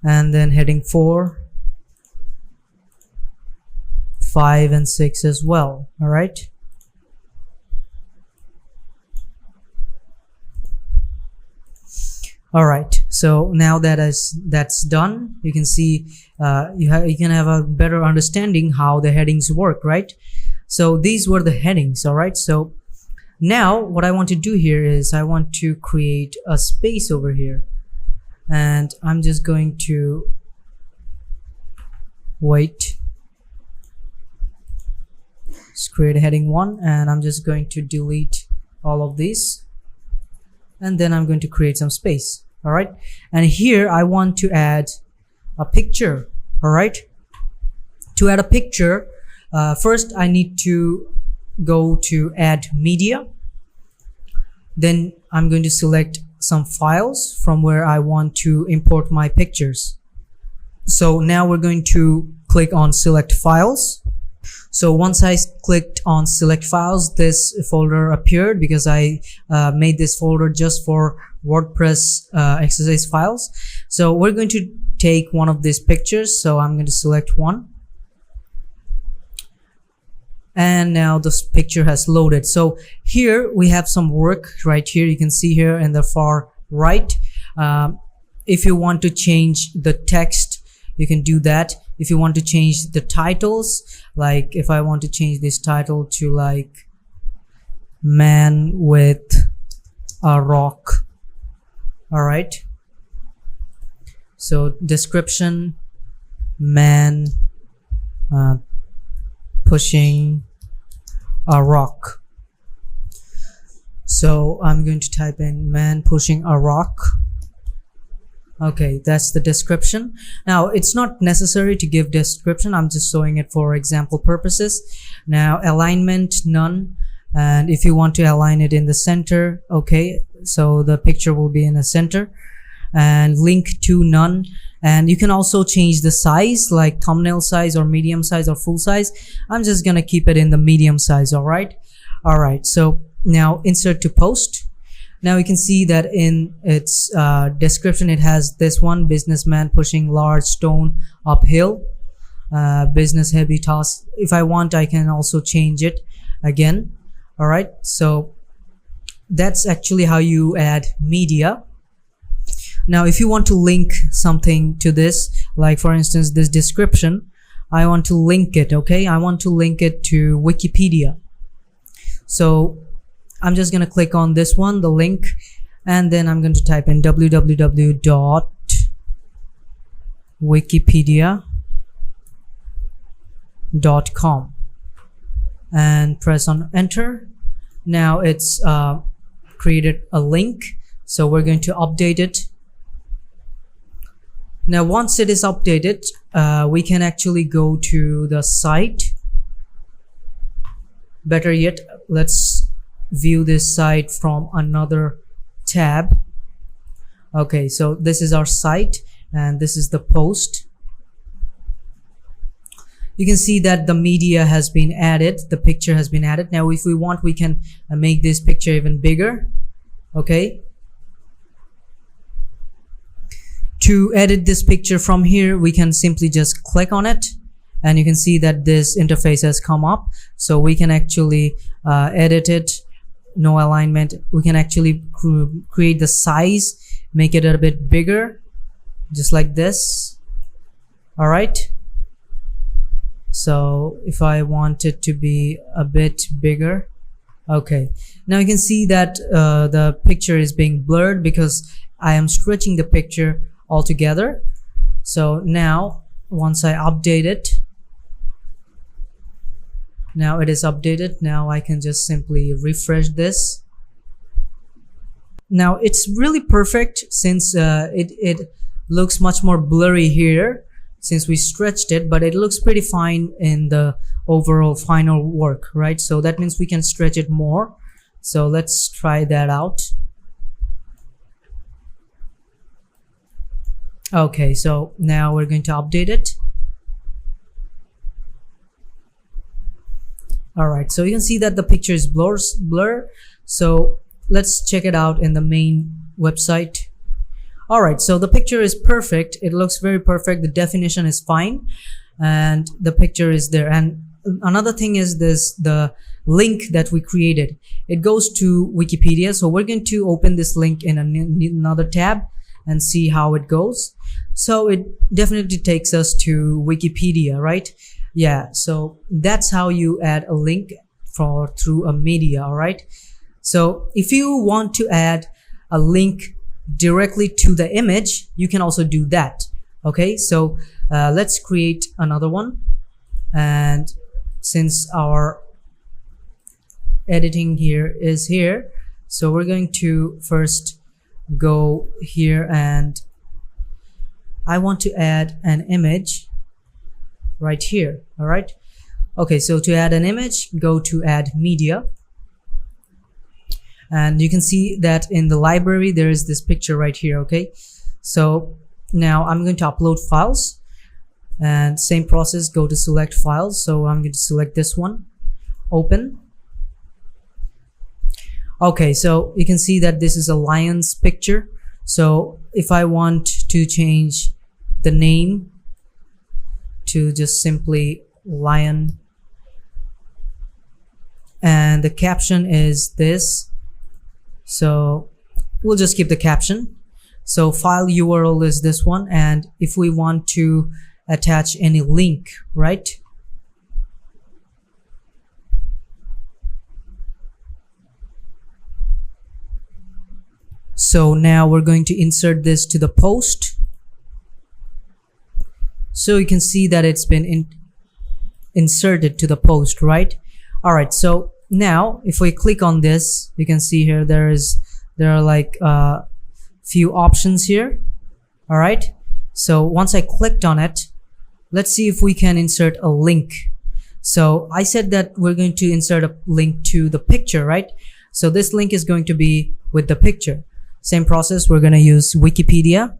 and then heading 4, 5, and 6 as well. All right, all right, so now that's done, you can see you can have a better understanding how the headings work, right? So these were the headings. All right, so now what I want to do here is I want to create a space over here, and I'm just going to let's create a heading 1, and I'm just going to delete all of these, and then I'm going to create some space. All right, and here I want to add a picture. All right, to add a picture, first I need to go to add media, then I'm going to select some files from where I want to import my pictures. So now we're going to click on select files. So once I clicked on select files, this folder appeared because I made this folder just for WordPress exercise files. So we're going to take one of these pictures, so I'm going to select one, and now this picture has loaded. So here we have some work right here. You can see here in the far right, if you want to change the text, you can do that. If you want to change the titles, like if I want to change this title to like man with a rock. All right, so description, man pushing a rock. So I'm going to type in man pushing a rock. Okay, that's the description. Now it's not necessary to give description, I'm just showing it for example purposes. Now alignment, none, and if you want to align it in the center, okay, so the picture will be in the center, and link to none. And you can also change the size, like thumbnail size or medium size or full size. I'm just gonna keep it in the medium size. All right, so now insert to post. Now you can see that in its description it has this one: businessman pushing large stone uphill, business heavy task. If I want, I can also change it again. All right, so that's actually how you add media. Now if you want to link something to this, like for instance this description, I want to link it. Okay, I want to link it to Wikipedia. So I'm just going to click on this one, the link, and then I'm going to type in www.wikipedia.com and press on enter. Now it's created a link, so we're going to update it. Now once it is updated, we can actually go to the site. Better yet, let's view this site from another tab. Okay, so this is our site and this is the post. You can see that the media has been added, the picture has been added. Now if we want, we can make this picture even bigger. Okay, to edit this picture from here, we can simply just click on it and you can see that this interface has come up. So we can actually edit it. No alignment. We can actually create the size, make it a bit bigger, just like this. All right, so if I want it to be a bit bigger, okay, now you can see that the picture is being blurred because I am stretching the picture altogether. So now once I update it, now it is updated. Now I can just simply refresh this. Now it's really perfect since it looks much more blurry here since we stretched it, but it looks pretty fine in the overall final work, right? So that means we can stretch it more. So let's try that out. Okay, so now we're going to update it. All right, so you can see that the picture is blur. So let's check it out in the main website. All right, so the picture is perfect. It looks very perfect. The definition is fine and the picture is there. And another thing is this, the link that we created, it goes to Wikipedia. So we're going to open this link in another tab and see how it goes. So it definitely takes us to Wikipedia, right? Yeah, so that's how you add a link through a media. All right, so if you want to add a link directly to the image, you can also do that. Okay, so let's create another one, and since our editing here is here, so we're going to first go here and I want to add an image right here. All right, okay, so to add an image, go to add media, and you can see that in the library there is this picture right here. Okay, so now I'm going to upload files, and same process, go to select files. So I'm going to select this one, open. Okay, so you can see that this is a lion's picture. So if I want to change the name to just simply lion, and the caption is this, so we'll just keep the caption. So file URL is this one, and if we want to attach any link, right, so now we're going to insert this to the post. So you can see that it's been inserted to the post, right? All right, so now if we click on this, you can see here there are like few options here. All right, so once I clicked on it, let's see if we can insert a link. So I said that we're going to insert a link to the picture, right? So this link is going to be with the picture. Same process, we're going to use Wikipedia,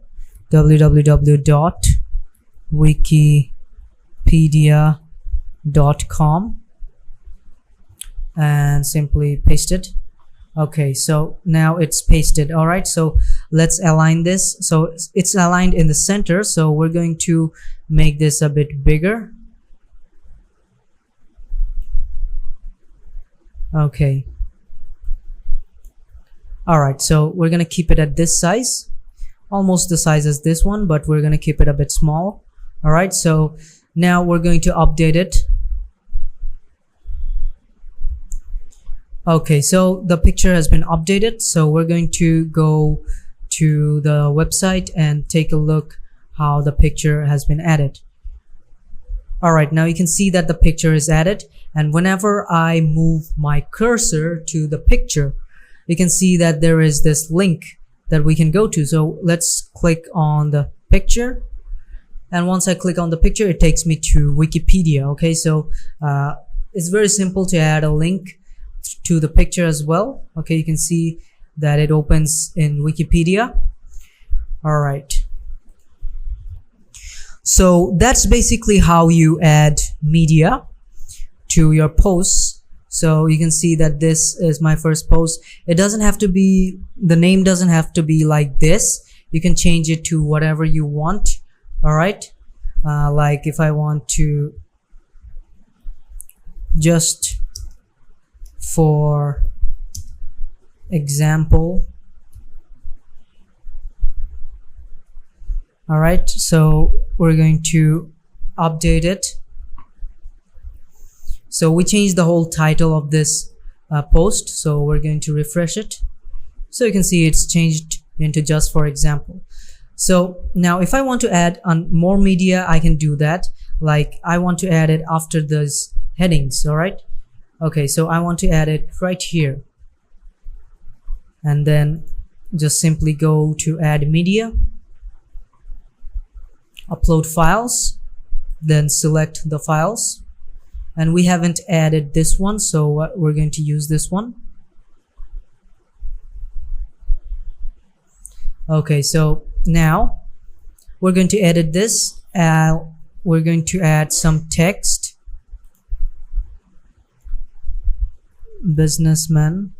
www.wikipedia.com, and simply paste it. Okay, so now it's pasted. All right, so let's align this. So it's aligned in the center, so we're going to make this a bit bigger. Okay. All right, so we're gonna keep it at this size, almost the size as this one, but we're gonna keep it a bit small. All right, so now we're going to update it. Okay, so the picture has been updated, so we're going to go to the website and take a look how the picture has been added. All right, now you can see that the picture is added, and whenever I move my cursor to the picture, you can see that there is this link that we can go to. So let's click on the picture, and once I click on the picture, it takes me to Wikipedia. Okay, so it's very simple to add a link to the picture as well. Okay, you can see that it opens in Wikipedia. All right, so that's basically how you add media to your posts. So you can see that this is my first post. It doesn't have to be, the name doesn't have to be like this. You can change it to whatever you want. All right, like if I want to, just for example. All right, so we're going to update it. So we changed the whole title of this post, so we're going to refresh it. So you can see it's changed into just for example. So now if I want to add on more media, I can do that. Like I want to add it after those headings. All right, okay, so I want to add it right here, and then just simply go to add media, upload files, then select the files, and we haven't added this one, so we're going to use this one. Okay, so now we're going to edit this. We're going to add some text. Businessman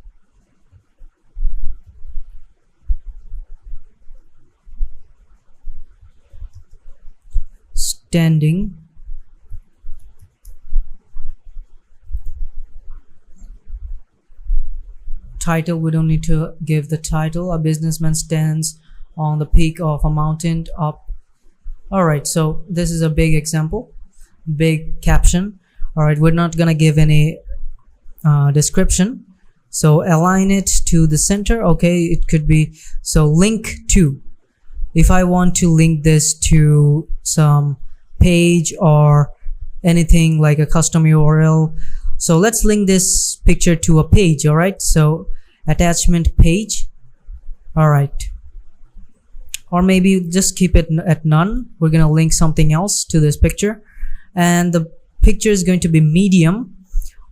standing title. We don't need to give the title. A businessman stands on the peak of a mountain up. All right, so this is a big example, big caption. All right, we're not gonna give any description, so align it to the center. Okay, it could be, so link to, if I want to link this to some page or anything like a custom URL, so let's link this picture to a page. All right, so attachment page. All right, or maybe just keep it at none. We're gonna link something else to this picture, and the picture is going to be medium,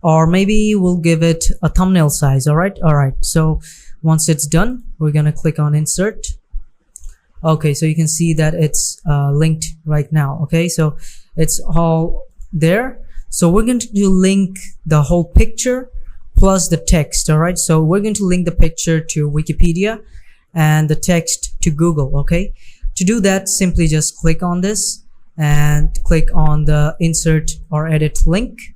or maybe we'll give it a thumbnail size. All right, so once it's done, we're gonna click on insert. Okay, so you can see that it's linked right now. Okay, so it's all there. So we're going to link the whole picture plus the text. All right, so we're going to link the picture to Wikipedia and the text to Google. Okay, to do that, simply just click on this and click on the insert or edit link.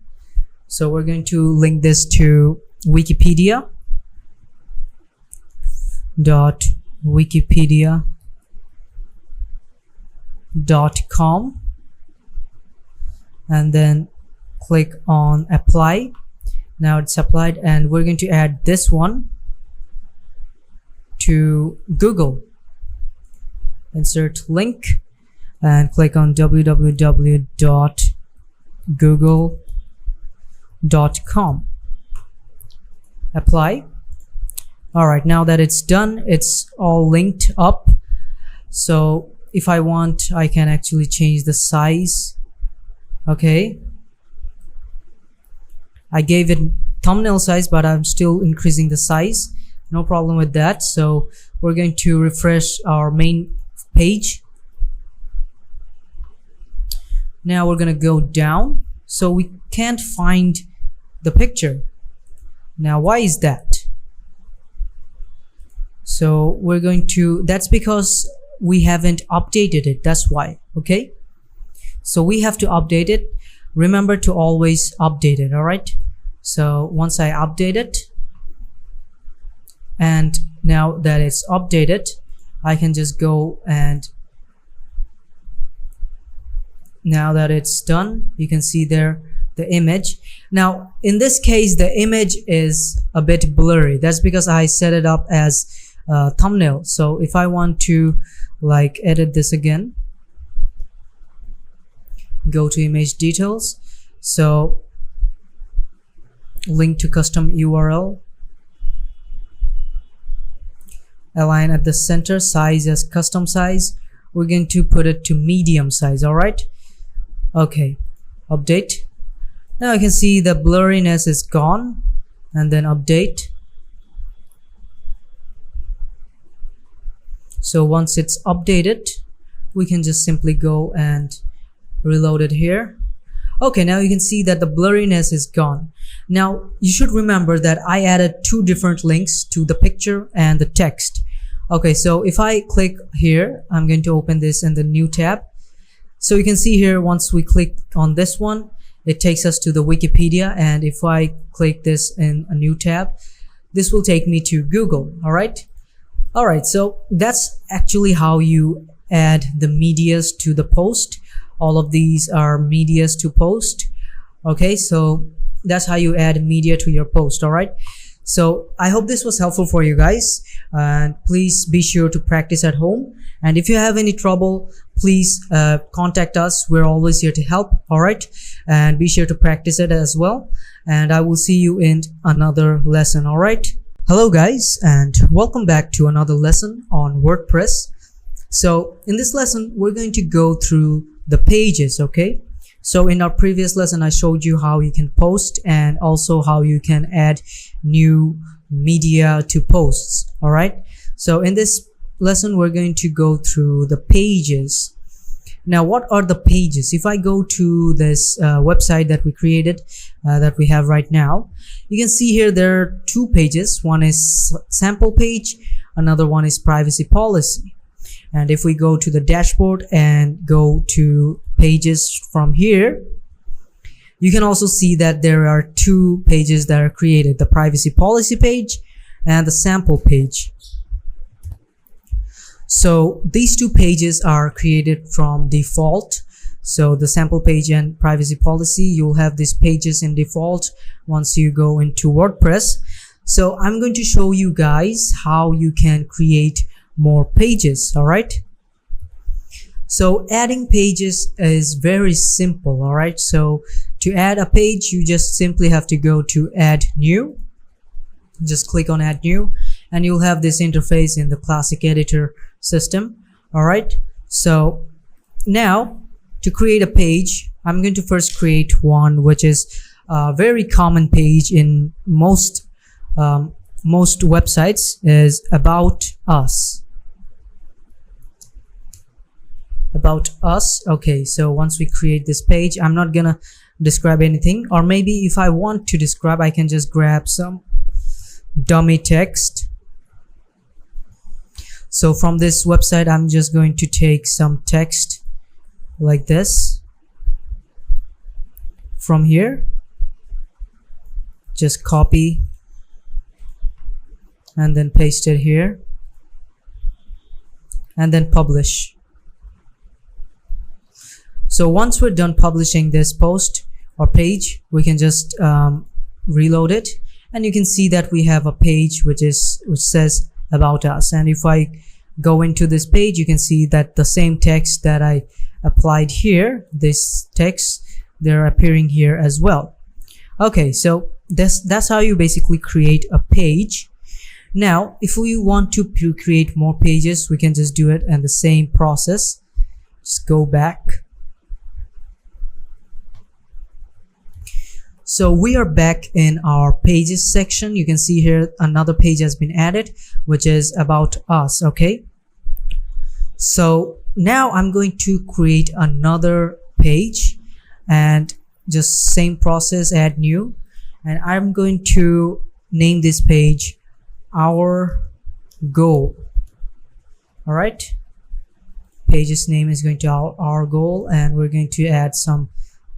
So we're going to link this to wikipedia.com, and then click on apply. Now it's applied, and we're going to add this one to Google. Insert link and click on www.google.com. Apply. All right, now that it's done, it's all linked up. So if I want, I can actually change the size. Okay, I gave it thumbnail size, but I'm still increasing the size. No problem with that. So we're going to refresh our main page. Now we're going to go down. So we can't find the picture. Now why is that? So we're going to, that's because we haven't updated it, that's why. Okay, so we have to update it. Remember to always update it. All right, so once I update it, and now that it's updated, I can just go, and now that it's done, you can see there the image. Now in this case the image is a bit blurry. That's because I set it up as a thumbnail. So if I want to like edit this again, go to image details, so link to custom URL, align at the center, size as custom size. We're going to put it to medium size. All right, okay, update. Now you can see the blurriness is gone, and then update. So once it's updated, we can just simply go and reload it here. Okay, now you can see that the blurriness is gone. Now you should remember that I added two different links to the picture and the text. Okay, so if I click here, I'm going to open this in the new tab. So you can see here, once we click on this one, it takes us to the Wikipedia, and if I click this in a new tab, this will take me to Google. All right, so that's actually how you add the medias to the post. All of these are medias to post. Okay, so that's how you add media to your post. All right, so I hope this was helpful for you guys, and please be sure to practice at home. And if you have any trouble, please contact us. We're always here to help. All right, and be sure to practice it as well, and I will see you in another lesson. All right, hello guys, and welcome back to another lesson on WordPress. So in this lesson we're going to go through the pages. Okay, so in our previous lesson I showed you how you can post, and also how you can add new media to posts. All right, so in this lesson we're going to go through the pages. Now what are the pages? If I go to this website that we created, that we have right now, you can see here there are two pages. One is sample page, another one is privacy policy. And if we go to the dashboard and go to pages from here, you can also see that there are two pages that are created, the privacy policy page and the sample page. So these two pages are created from default. So the sample page and privacy policy, you'll have these pages in default once you go into WordPress. So I'm going to show you guys how you can create more pages. All right, so adding pages is very simple. All right, so to add a page, you just simply have to go to add new, just click on add new, and you'll have this interface in the classic editor system. All right, so now to create a page, I'm going to first create one which is a very common page in most websites, is about us. About us. Okay, so once we create this page, I'm not gonna describe anything, or maybe if I want to describe, I can just grab some dummy text. So from this website I'm just going to take some text like this from here, just copy and then paste it here, and then publish. So once we're done publishing this post or page, we can just reload it, and you can see that we have a page which says about us. And if I go into this page, you can see that the same text that I applied here, this text, they're appearing here as well. Okay, so that's how you basically create a page. Now if we want to create more pages, we can just do it in the same process. Just go back. So we are back in our pages section. You can see here another page has been added, which is about us. Okay, so now I'm going to create another page, and just same process, add new, and I'm going to name this page our goal. All right, page's name is going to our goal, and we're going to add some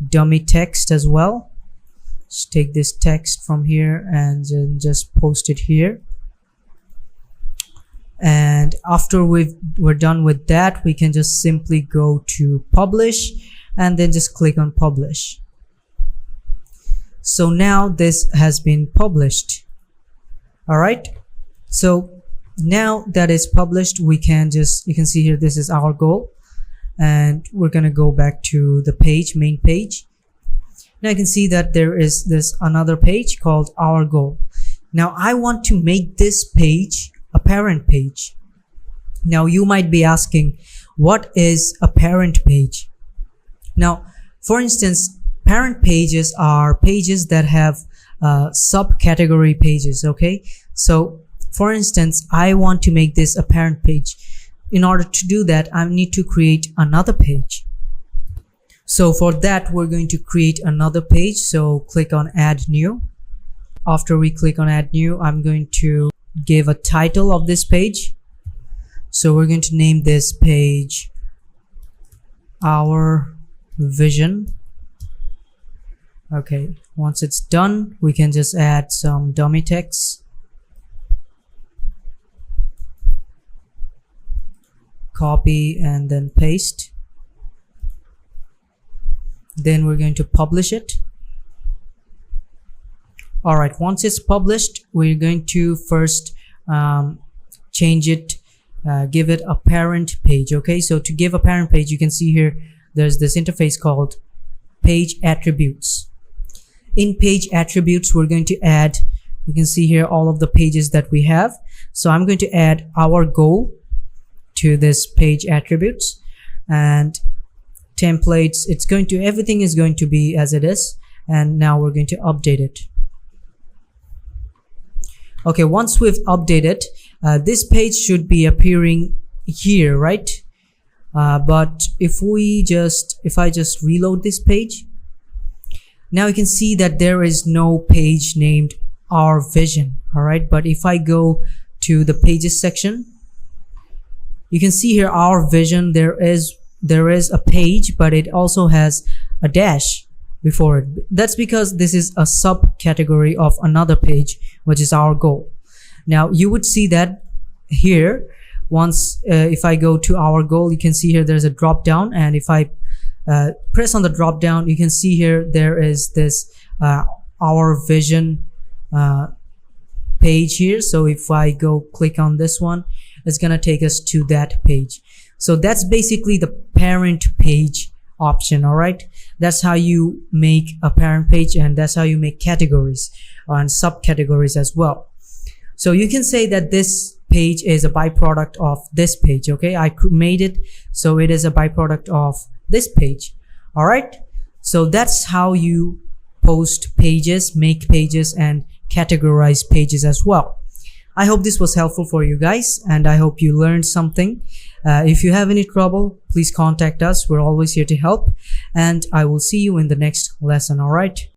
dummy text as well. Just take this text from here and then just post it here. And after we're done with that, we can just simply go to publish and then just click on publish. So now this has been published. All right, so now that it's published, we can just, you can see here, this is our goal, and we're gonna go back to the page, main page. Now you can see that there is this another page called our goal. Now I want to make this page a parent page. Now you might be asking, what is a parent page? Now, for instance, parent pages are pages that have subcategory pages. Okay, so for instance, I want to make this a parent page. In order to do that, I need to create another page. So for that, we're going to create another page. So click on add new. After we click on add new, I'm going to give a title of this page. So we're going to name this page our vision. Okay, once it's done, we can just add some dummy text, copy and then paste. Then we're going to publish it. All right, once it's published, we're going to first change it, give it a parent page. Okay, so to give a parent page, you can see here there's this interface called page attributes. In page attributes, we're going to add, you can see here all of the pages that we have. So I'm going to add our goal to this page attributes, and templates, it's going to, everything is going to be as it is, and now we're going to update it. Okay, once we've updated, this page should be appearing here, right? But if I just reload this page, now you can see that there is no page named our vision. All right, but if I go to the pages section, you can see here our vision, there is a page, but it also has a dash before it. That's because this is a subcategory of another page, which is our goal. Now you would see that here, once if I go to our goal, you can see here there's a drop down, and if I press on the drop down, you can see here there is this our vision page here. So if I go click on this one, it's gonna take us to that page. So that's basically the parent page option. All right, that's how you make a parent page, and that's how you make categories and subcategories as well. So you can say that this page is a byproduct of this page. Okay, I made it, so it is a byproduct of this page. All right, so that's how you post pages, make pages, and categorize pages as well. I hope this was helpful for you guys, and I hope you learned something. If you have any trouble, please contact us. We're always here to help, and I will see you in the next lesson. All right.